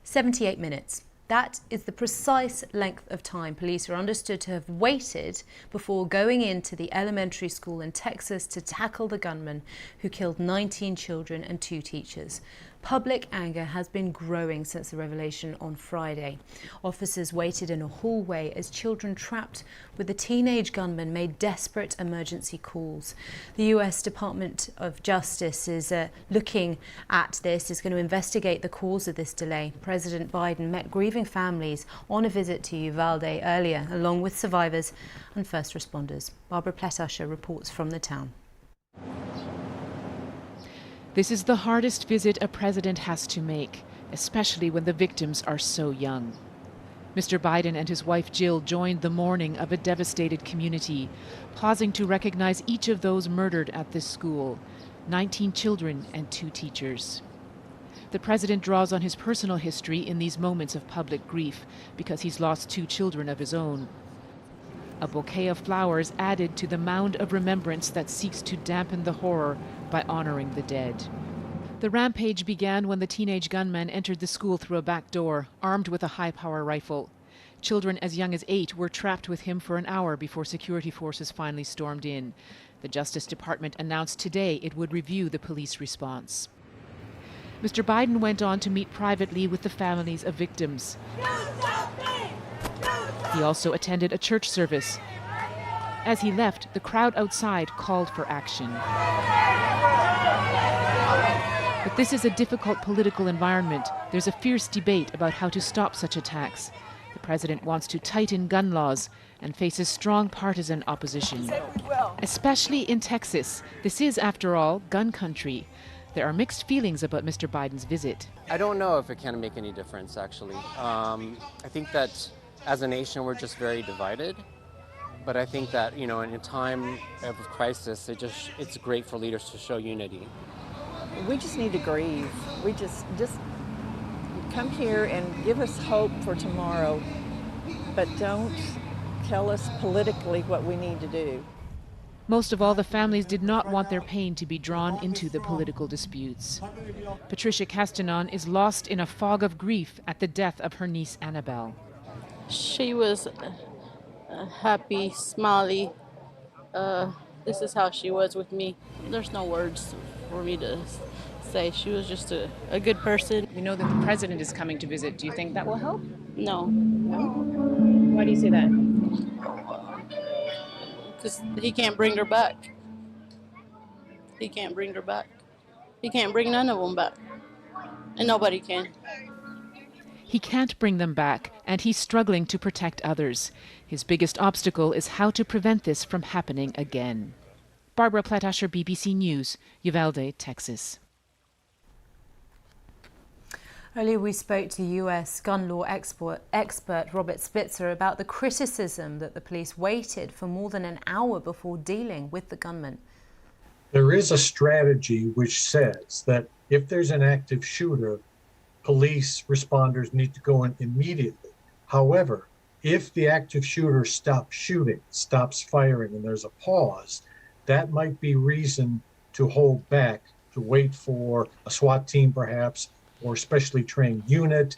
78 minutes. That is the precise length of time police are understood to have waited before going into the elementary school in Texas to tackle the gunman who killed 19 children and 2 teachers. Public anger has been growing since the revelation on Friday. Officers waited in a hallway as children trapped with the teenage gunman made desperate emergency calls. The US Department of Justice is looking at this, is going to investigate the cause of this delay. President Biden met grieving families on a visit to Uvalde earlier, along with survivors and first responders. Barbara Pletasher reports from the town. This is the hardest visit a president has to make, especially when the victims are so young. Mr. Biden and his wife Jill joined the mourning of a devastated community, pausing to recognize each of those murdered at this school, 19 children and 2 teachers. The president draws on his personal history in these moments of public grief because he's lost 2 children of his own. A bouquet of flowers added to the mound of remembrance that seeks to dampen the horror by honoring the dead. The rampage began when the teenage gunman entered the school through a back door, armed with a high-power rifle. Children as young as 8 were trapped with him for an hour before security forces finally stormed in. The Justice Department announced today it would review the police response. Mr. Biden went on to meet privately with the families of victims. He also attended a church service. As he left, the crowd outside called for action. But this is a difficult political environment. There's a fierce debate about how to stop such attacks. The president wants to tighten gun laws and faces strong partisan opposition. Especially in Texas. This is, after all, gun country. There are mixed feelings about Mr. Biden's visit. I don't know if it can make any difference, actually. I think that as a nation, we're just very divided. But I think that, in a time of crisis, it's great for leaders to show unity. We just need to grieve. We just come here and give us hope for tomorrow, but don't tell us politically what we need to do. Most of all, the families did not want their pain to be drawn into the political disputes. Patricia Castanon is lost in a fog of grief at the death of her niece Annabelle. She was happy, smiley. This is how she was with me. There's no words for me to say. She was just a good person. We know that the president is coming to visit. Do you think that will help? No. Why do you say that? Because he can't bring her back. He can't bring her back. He can't bring none of them back. And nobody can. He can't bring them back, and he's struggling to protect others. His biggest obstacle is how to prevent this from happening again. Barbara Pletasher, BBC News, Uvalde, Texas. Earlier we spoke to US gun law expert Robert Spitzer about the criticism that the police waited for more than an hour before dealing with the gunman. There is a strategy which says that if there's an active shooter, police responders need to go in immediately. However, if the active shooter stops shooting, stops firing, and there's a pause, that might be reason to hold back, to wait for a SWAT team perhaps, or specially trained unit,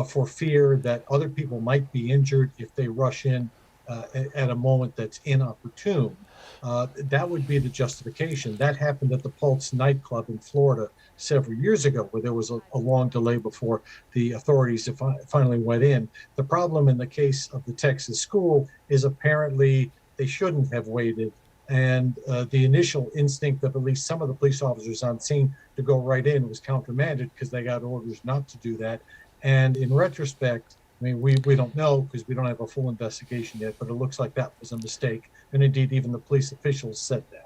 for fear that other people might be injured if they rush in at a moment that's inopportune. That would be the justification. That happened at the Pulse nightclub in Florida several years ago, where there was a long delay before the authorities finally went in. The problem in the case of the Texas school is apparently they shouldn't have waited. And the initial instinct of at least some of the police officers on scene to go right in was countermanded because they got orders not to do that. And in retrospect, I mean, we don't know because we don't have a full investigation yet, but it looks like that was a mistake. And indeed, even the police officials said that.